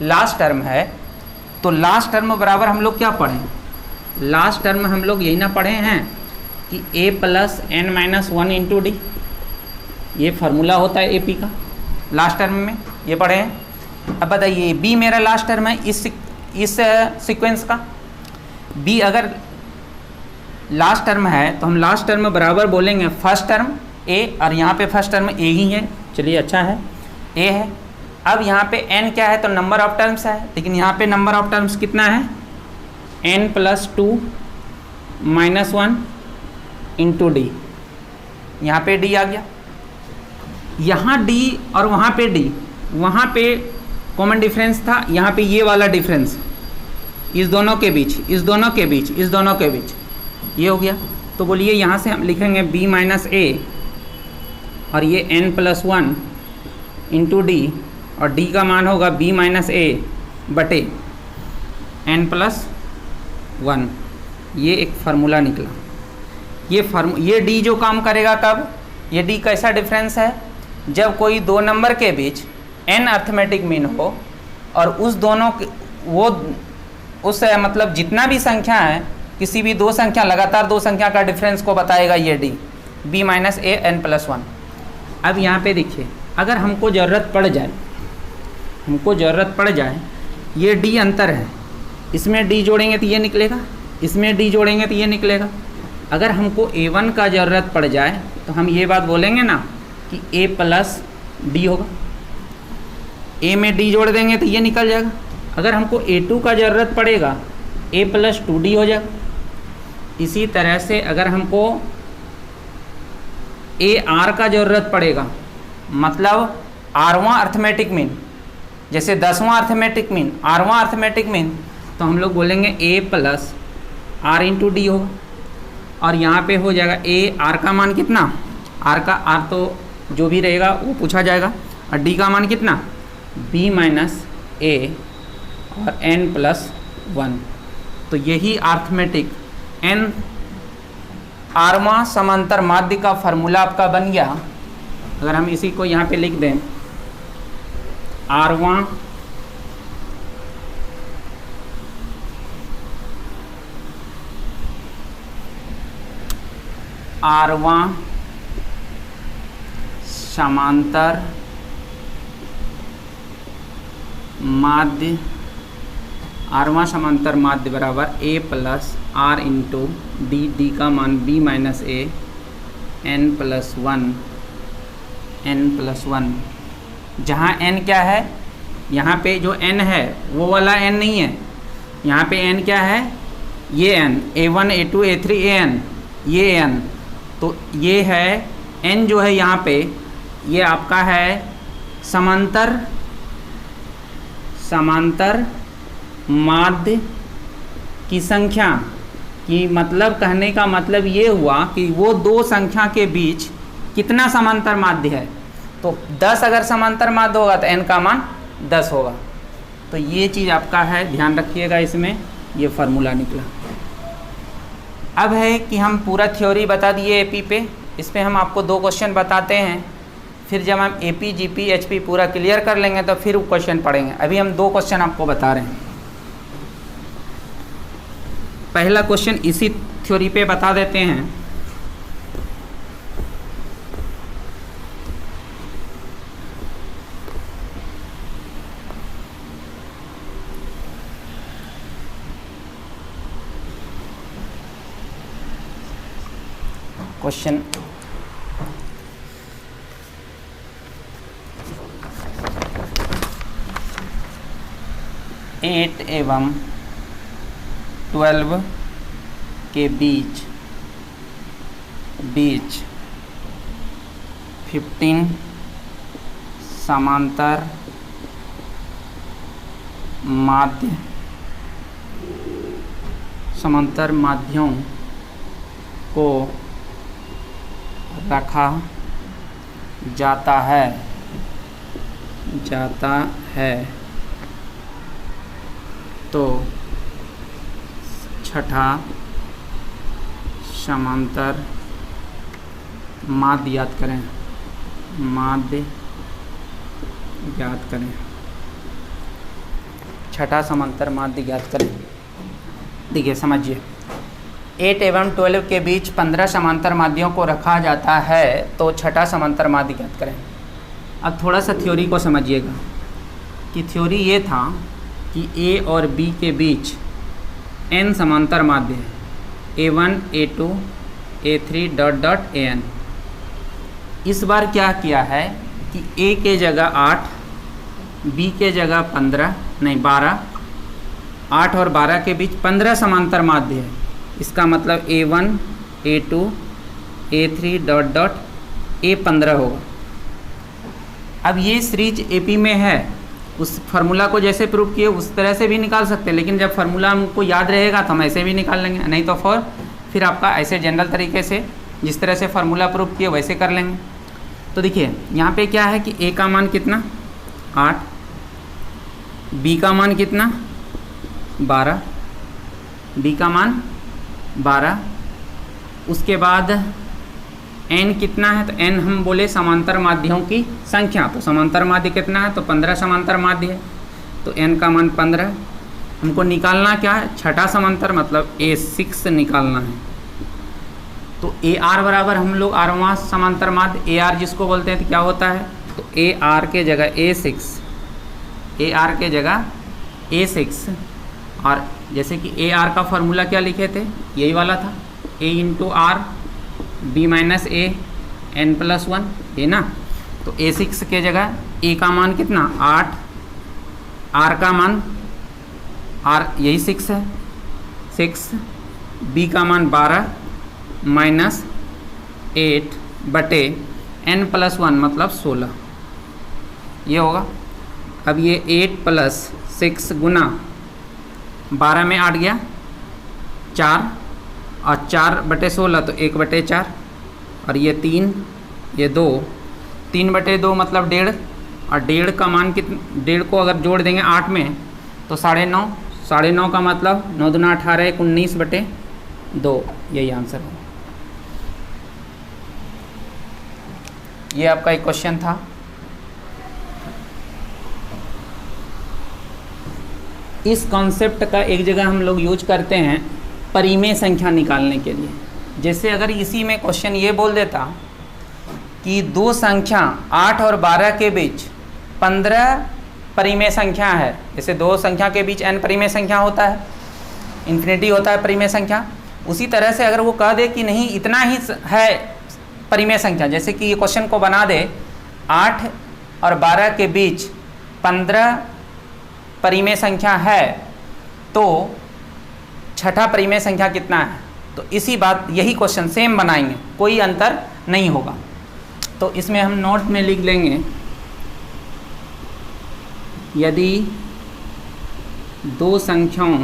लास्ट टर्म है तो लास्ट टर्म बराबर हम लोग क्या पढ़ें, लास्ट टर्म हम लोग यही ना पढ़े हैं कि a plus n minus 1 into D, ये फार्मूला होता है एपी का लास्ट टर्म में, ये पढ़े हैं। अब बताइए b मेरा लास्ट टर्म है इस सीक्वेंस का, b अगर लास्ट टर्म है तो हम लास्ट टर्म बराबर बोलेंगे फर्स्ट टर्म a, और यहाँ पे फर्स्ट टर्म a ही है, चलिए अच्छा है a है। अब यहाँ पे n क्या है तो नंबर ऑफ टर्म्स है, लेकिन यहाँ पे नंबर ऑफ टर्म्स कितना है n plus 2 minus 1 into D, यहाँ पे d आ गया। यहाँ d और वहाँ पे d, वहाँ पे कॉमन डिफरेंस था, यहाँ पे ये वाला डिफरेंस इस दोनों के बीच, इस दोनों के बीच, इस दोनों के बीच ये हो गया। तो बोलिए यहाँ से हम लिखेंगे b माइनस a और ये n प्लस 1 इंटू डी, और d का मान होगा b माइनस a बटे n प्लस 1, ये एक फार्मूला निकला। ये d जो काम करेगा कब, ये d कैसा डिफरेंस है, जब कोई दो नंबर के बीच n अर्थमेटिक मीन हो और उस दोनों उस मतलब जितना भी संख्या है, किसी भी दो संख्या लगातार दो संख्या का डिफरेंस को बताएगा ये d, b minus a n plus 1। अब यहाँ पे देखिए, अगर हमको ज़रूरत पड़ जाए ये d अंतर है, इसमें d जोड़ेंगे तो ये निकलेगा, इसमें d जोड़ेंगे तो ये निकलेगा। अगर हमको a1 का ज़रूरत पड़ जाए तो हम ये बात बोलेंगे ना कि a प्लस डी होगा, a में d जोड़ देंगे तो ये निकल जाएगा। अगर हमको a2 का ज़रूरत पड़ेगा a प्लस 2d हो जाएगा। इसी तरह से अगर हमको AR का ज़रूरत पड़ेगा, मतलब आरवां अर्थमेटिक मीन, जैसे 10वां अर्थमेटिक मीन, आरवां अर्थमेटिक मीन, तो हम लोग बोलेंगे a plus r into D होगा। और यहाँ पे हो जाएगा a, r का मान कितना, r तो जो भी रहेगा वो पूछा जाएगा। और डी का मान कितना, बी माइनस ए और एन प्लस 1। तो यही आर्थमेटिक एन आरवां समांतर माध्य का फार्मूला आपका बन गया। अगर हम इसी को यहाँ पे लिख दें, आरवां समांतर माध्य, आरवां समांतर माध्य बराबर A plus R into D, D का मान B minus A N plus 1, जहाँ n क्या है, यहाँ पे जो n है वो वाला n नहीं है, यहाँ पे n क्या है, ये n, a1 a2 a3 an, ये n, तो ये है n जो है यहाँ पे, ये आपका है समांतर माध्य की संख्या की। मतलब कहने का मतलब ये हुआ कि वो दो संख्या के बीच कितना समांतर माध्य है। तो 10 अगर समांतर माध्य होगा तो n का मान 10 होगा। तो ये चीज़ आपका है, ध्यान रखिएगा, इसमें ये फार्मूला निकला। अब है कि हम पूरा थ्योरी बता दिए एपी पे, इस पे हम आपको 2 क्वेश्चन बताते हैं। फिर जब हम एपी जीपी एचपी पूरा क्लियर कर लेंगे तो फिर क्वेश्चन पढ़ेंगे। अभी हम 2 क्वेश्चन आपको बता रहे हैं। पहला क्वेश्चन इसी थ्योरी पे बता देते हैं। क्वेश्चन एट एवं 12 के बीच 15 समांतर माध्यों को रखा जाता है तो छठा समांतर माध्य याद करें, छठा समांतर माध्य ज्ञात करें। देखिए समझिए, 8 एवं 12 के बीच 15 समांतर माध्यों को रखा जाता है तो छठा समांतर माध्य ज्ञात करें। अब थोड़ा सा थ्योरी को समझिएगा कि थ्योरी ये था कि ए और बी के बीच n समांतर माध्य है, a1 a2 a3 dot dot an। इस बार क्या किया है कि a के जगह 8, b के जगह 12, 8 और 12 के बीच 15 समांतर माध्य है। इसका मतलब a1 a2 a3 dot dot a15 होगा। अब ये सीरीज एपी में है, उस फार्मूला को जैसे प्रूव किए उस तरह से भी निकाल सकते हैं, लेकिन जब फार्मूला हमको याद रहेगा तो हम ऐसे भी निकाल लेंगे, नहीं तो फिर आपका ऐसे जनरल तरीके से जिस तरह से फार्मूला प्रूव किए वैसे कर लेंगे। तो देखिए यहाँ पे क्या है कि ए का मान कितना 8, बी का मान कितना 12, बी का मान 12, उसके बाद n कितना है तो n हम बोले समांतर माध्यों की संख्या, तो समांतर माध्य कितना है तो 15 समांतर माध्य है, तो n का मान 15। हमको निकालना क्या है, छठा समांतर मतलब A6 निकालना है। तो AR बराबर हम लोग आरवां समांतर माध्य AR जिसको बोलते हैं तो क्या होता है, तो AR के जगह A6 और जैसे कि AR का फार्मूला क्या लिखे थे, यही वाला था, A into R b minus A n plus 1, ये ना। तो A6 के जगह A का मान कितना 8, R का मान R यही 6 है 6, B का मान 12 माइनस 8 बटे n प्लस 1 मतलब 16, ये होगा। अब ये 8 प्लस 6 गुना 12 में 8 गया 4 और 4 बटे 16 तो 1 बटे 4 और ये 3 ये 2, 3/2 मतलब 1.5, और 1.5 का मान 1.5 को अगर जोड़ देंगे 8 में तो 9.5, 9.5 का मतलब 9 दूना 18, 19/2, यही आंसर है। ये आपका एक क्वेश्चन था। इस कॉन्सेप्ट का एक जगह हम लोग यूज करते हैं परिमेय संख्या निकालने के लिए। जैसे अगर इसी में क्वेश्चन ये बोल देता कि दो संख्या 8 और 12 के बीच 15 परिमेय संख्या है, जैसे दो संख्या के बीच n परिमेय संख्या होता है, इन्फिनिटी होता है परिमेय संख्या, उसी तरह से अगर वो कह दे कि नहीं इतना ही है परिमेय संख्या, जैसे कि ये क्वेश्चन को बना दे 8 और 12 के बीच 15 परिमेय संख्या है, तो छठा परिमेय संख्या कितना है, तो इसी बात यही क्वेश्चन सेम बनाएंगे, कोई अंतर नहीं होगा। तो इसमें हम नोट में लिख लेंगे यदि दो संख्याओं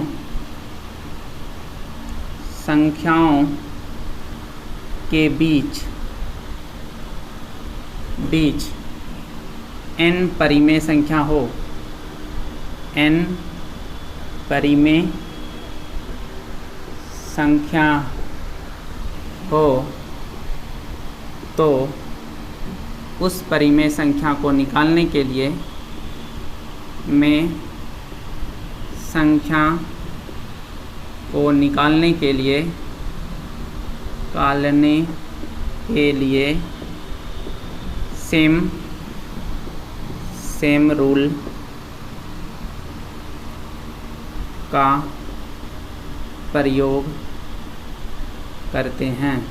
के बीच n परिमेय संख्या हो, n परिमेय संख्या हो, तो उस परिमेय संख्या को निकालने के लिए सेम रूल का प्रयोग करते हैं।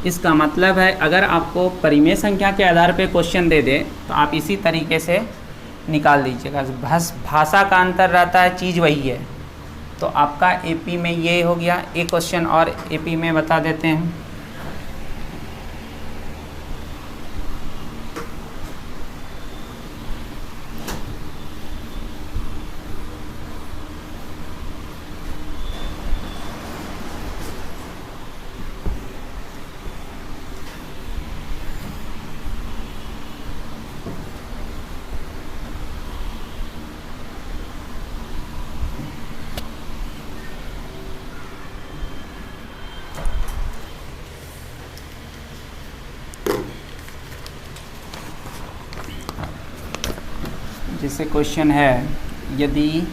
इसका मतलब है अगर आपको परिमेय संख्या के आधार पे क्वेश्चन दे दे तो आप इसी तरीके से निकाल दीजिएगा। बस भाषा का अंतर रहता है, चीज़ वही है। तो आपका एपी में ये हो गया। एक क्वेश्चन और एपी में बता देते हैं। जैसे क्वेश्चन है, यदि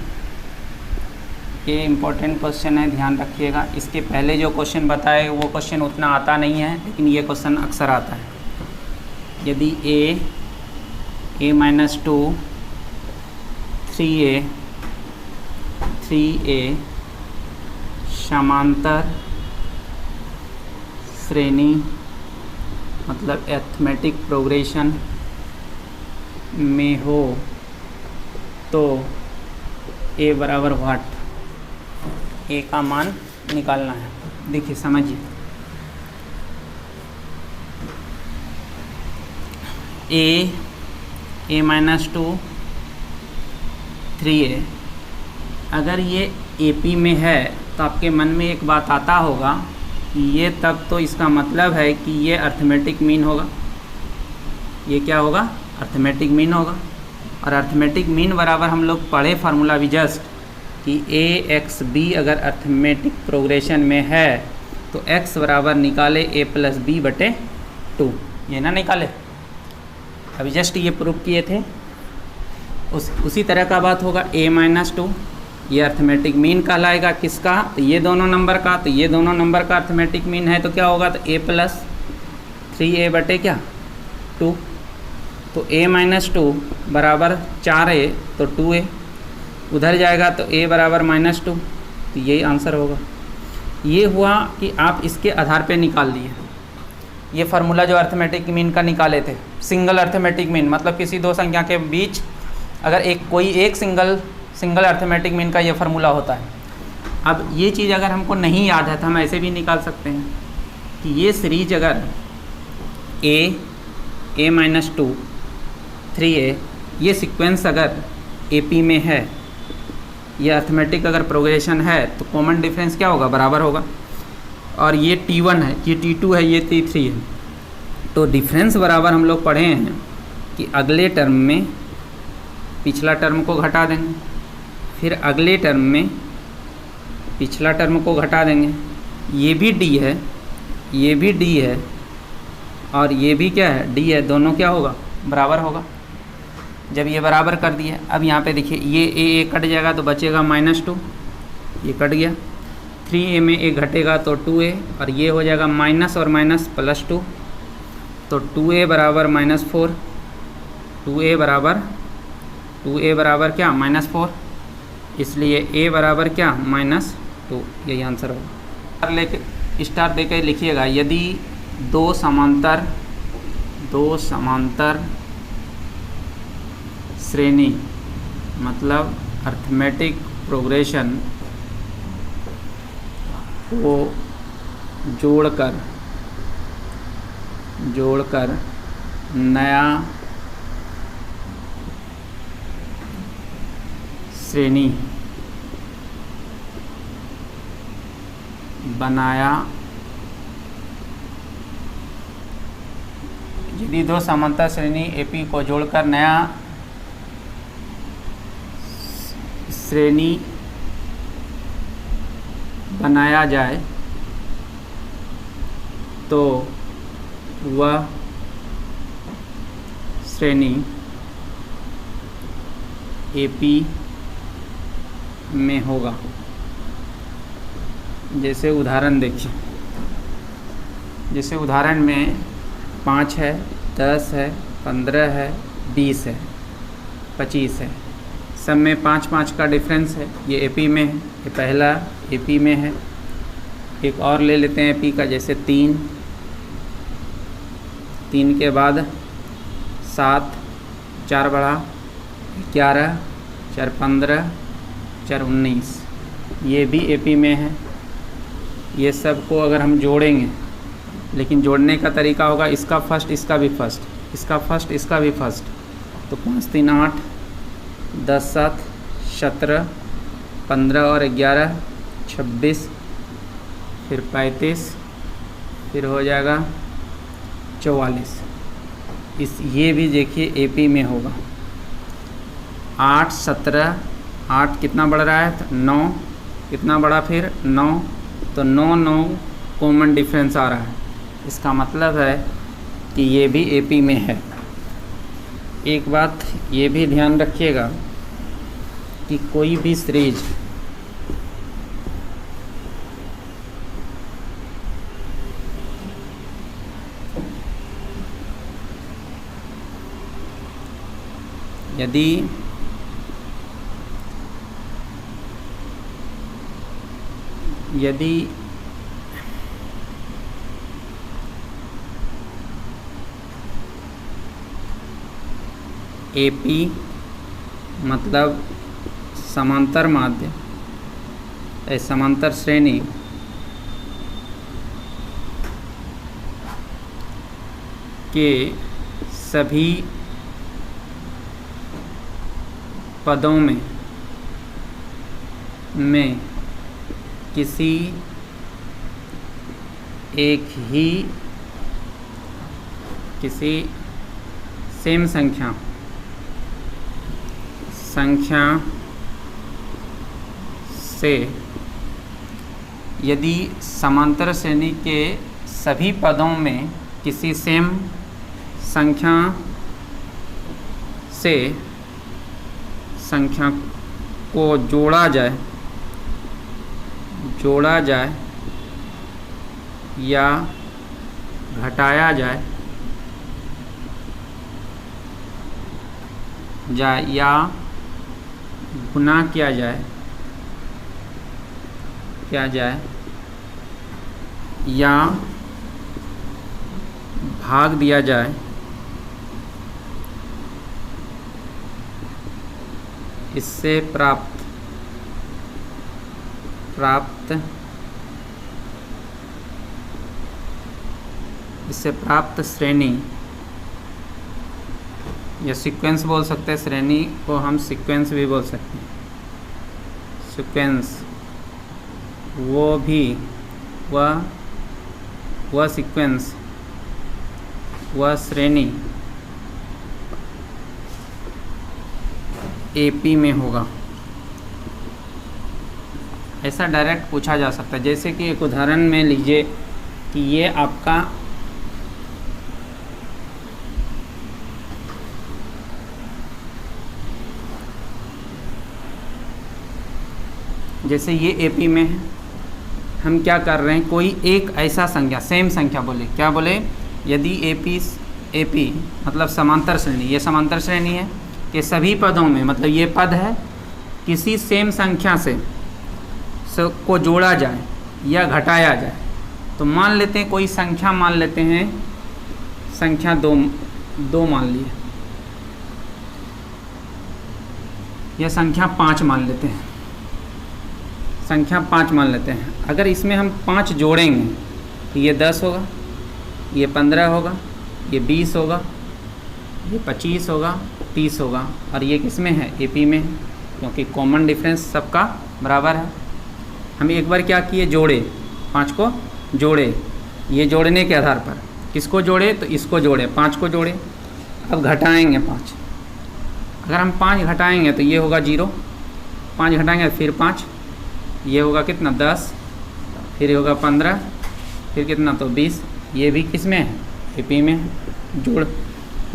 ये इम्पोर्टेंट क्वेश्चन है, ध्यान रखिएगा। इसके पहले जो क्वेश्चन बताए वो क्वेश्चन उतना आता नहीं है, लेकिन ये क्वेश्चन अक्सर आता है। यदि a - 2 3a समांतर श्रेणी मतलब अरिथमेटिक प्रोग्रेशन में हो तो a बराबर व्हाट, a का मान निकालना है। देखिए समझिए, a - 2 3a अगर ये AP में है तो आपके मन में एक बात आता होगा कि ये तब तो इसका मतलब है कि ये अरिथमेटिक मीन होगा। ये क्या होगा? अरिथमेटिक मीन होगा। और अरिथमेटिक मीन बराबर हम लोग पढ़े फार्मूला भी जस्ट कि AXB अगर अरिथमेटिक प्रोग्रेशन में है तो x बराबर निकाले a+b/2, ये ना निकाले, अभी जस्ट ये प्रूफ किए थे। उसी तरह का बात होगा a - 2, ये अरिथमेटिक मीन कहलाएगा। किसका? तो ये दोनों नंबर का। तो ये दोनों नंबर का अरिथमेटिक मीन है तो क्या होगा? तो a+3a/2। तो a - 2 बराबर 4a तो 2a, उधर जाएगा तो a बराबर -2, तो यही आंसर होगा। ये हुआ कि आप इसके आधार पे निकाल लिए। ये फार्मूला जो अरिथमेटिक मीन का निकाले थे, सिंगल अरिथमेटिक मीन मतलब किसी दो संख्या के बीच अगर कोई एक सिंगल अरिथमेटिक मीन का ये फार्मूला होता है। अब ये चीज़ अगर हमको नहीं याद है तो हम ऐसे भी निकाल सकते हैं कि ये सीरीज अगर a - 2 3a ये सीक्वेंस अगर AP में है, ये अरिथमेटिक अगर प्रोग्रेशन है तो कॉमन डिफरेंस क्या होगा? बराबर होगा। और ये T1 है, ये T2 है, ये T3 है। तो डिफरेंस बराबर हम लोग पढ़े हैं कि अगले टर्म में पिछला टर्म को घटा देंगे, फिर अगले टर्म में पिछला टर्म को घटा देंगे। ये भी डी है, ये भी डी है, और ये भी क्या है, डी है। दोनों क्या होगा, बराबर होगा। जब ये बराबर कर दिए, अब यहाँ पे देखिए ये ए कट जाएगा तो बचेगा -2, ये कट गया। 3a में ए घटेगा तो 2a, और ये हो जाएगा माइनस और माइनस +2, तो 2a बराबर -4, 2a बराबर क्या, -4, इसलिए a बराबर क्या, -2, यही आंसर होगा। लेके स्टार देके लिखिएगा, यदि दो समांतर श्रेणी मतलब अर्थमेटिक प्रोग्रेशन को जोड़कर नया श्रेणी बनाया, यदि दो समांतर श्रेणी एपी को जोड़कर नया श्रेणी बनाया जाए तो वह श्रेणी एपी में होगा। जैसे उदाहरण देखिए, जैसे उदाहरण में 5 है, 10 है, 15 है, 20 है, 25 है, सब में 5-5 का डिफरेंस है। ये एपी में है, ये पहला एपी में है। एक और ले लेते हैं एपी का, जैसे 3 के बाद 7, 4 बढ़ा 11, 4 15, 4 19, ये भी एपी में है। ये सब को अगर हम जोड़ेंगे, लेकिन जोड़ने का तरीका होगा इसका फर्स्ट, इसका भी फर्स्ट, इसका फर्स्ट, इसका भी फर्स्ट, तो 5 3 8, 10 7 17, 15 और 11 26, फिर 35, फिर हो जाएगा 44। ये भी देखिए एपी में होगा। 8 17, 8 कितना बढ़ रहा है, 9 कितना बढ़ा, फिर 9, तो 9 कॉमन डिफरेंस आ रहा है। इसका मतलब है कि ये भी एपी में है। एक बात ये भी ध्यान रखिएगा कि कोई भी सीरीज यदि एपी मतलब समांतर माध्य, समांतर श्रेणी के सभी पदों में किसी सेम संख्या से, यदि समांतर श्रेणी के सभी पदों में किसी सेम संख्या से संख्या को जोड़ा जाए या घटाया जाए या गुना किया जाए या भाग दिया जाए, इससे प्राप्त श्रेणी या सीक्वेंस बोल सकते हैं। श्रेणी को हम सीक्वेंस भी बोल सकते हैं। सीक्वेंस वह सीक्वेंस वह श्रेणी एपी में होगा। ऐसा डायरेक्ट पूछा जा सकता है। जैसे कि एक उदाहरण में लीजिए कि ये आपका जैसे ये एपी में है, हम क्या कर रहे हैं, कोई एक ऐसा संख्या, सेम संख्या बोले, क्या बोले, यदि एपी मतलब समांतर श्रेणी, ये समांतर श्रेणी है कि सभी पदों में, मतलब ये पद है, किसी सेम संख्या से को जोड़ा जाए या घटाया जाए। तो मान लेते हैं कोई संख्या, मान लेते हैं संख्या दो मान लिए, या संख्या 5 मान लेते हैं, संख्या 5 मान लेते हैं। अगर इसमें हम 5 जोड़ेंगे तो ये 10 होगा, ये 15 होगा, ये 20 होगा, ये 25 होगा, 30 होगा, और ये किस में है, एपी में है, क्योंकि कॉमन डिफरेंस सबका बराबर है। हम एक बार क्या किए, जोड़े, 5 को जोड़े, ये जोड़ने के आधार पर किसको जोड़े, तो इसको जोड़े, 5 को जोड़े। अब घटाएंगे 5, अगर हम 5 घटाएंगे तो ये होगा 0, 5 घटाएंगे फिर 5, ये होगा कितना, 10, फिर होगा 15, फिर कितना, तो 20। ये भी किस में है, एपी में है।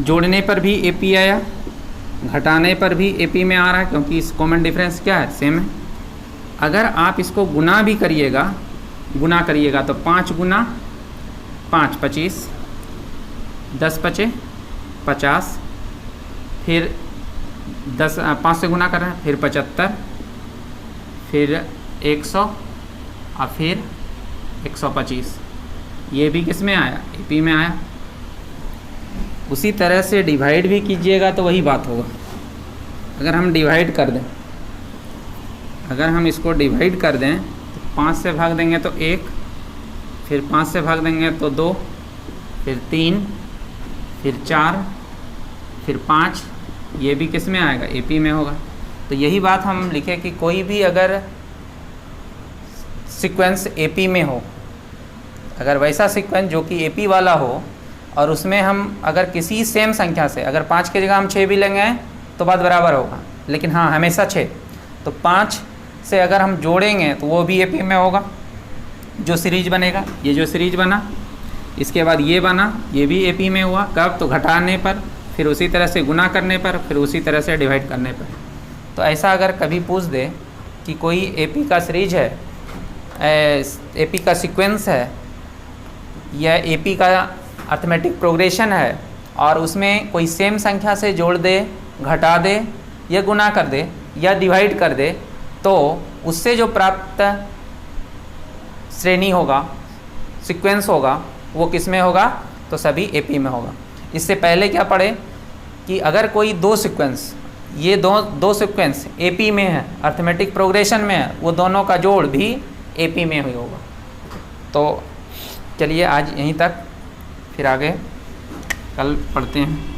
जोड़ने पर भी एपी आया, घटाने पर भी एपी में आ रहा है, क्योंकि इस कॉमन डिफरेंस क्या है, सेम है। अगर आप इसको गुना भी करिएगा, गुना करिएगा तो 5 गुना 5 25, 10 पचे 50, फिर 10 5 से गुना कर रहे हैं, फिर 75, फिर 100 और फिर 125। ये भी किस में आया, एपी में आया। उसी तरह से डिवाइड भी कीजिएगा तो वही बात होगा। अगर हम डिवाइड कर दें, अगर हम इसको डिवाइड कर दें तो 5 से भाग देंगे तो 1, फिर 5 से भाग देंगे तो 2, फिर 3, फिर 4, फिर 5, ये भी किस में आएगा, एपी में होगा। तो यही बात हम लिखे कि कोई भी अगर सीक्वेंस एपी में हो, अगर वैसा सीक्वेंस जो कि एपी वाला हो, और उसमें हम अगर किसी सेम संख्या से, अगर 5 की जगह हम 6 भी लेंगे तो बात बराबर होगा, लेकिन हाँ हमेशा 6, तो 5 से अगर हम जोड़ेंगे तो वो भी एपी में होगा। जो सीरीज बनेगा, ये जो सीरीज बना, इसके बाद ये बना, ये भी एपी में हुआ। कब, तो घटाने पर, फिर उसी तरह से गुना करने पर, फिर उसी तरह से डिवाइड करने पर। तो ऐसा अगर कभी पूछ दे कि कोई एपी का सीरीज है, एपी का सीक्वेंस है, या एपी का अर्थमेटिक प्रोग्रेशन है, और उसमें कोई सेम संख्या से जोड़ दे, घटा दे, या गुना कर दे, या डिवाइड कर दे, तो उससे जो प्राप्त श्रेणी होगा, सीक्वेंस होगा, वो किस में होगा, तो सभी एपी में होगा। इससे पहले क्या पढ़े कि अगर कोई दो सीक्वेंस, ये दो सीक्वेंस एपी में है, अर्थमेटिक प्रोग्रेशन में है, वो दोनों का जोड़ भी एपी में ही होगा। तो चलिए आज यहीं तक, फिर आगे कल पढ़ते हैं।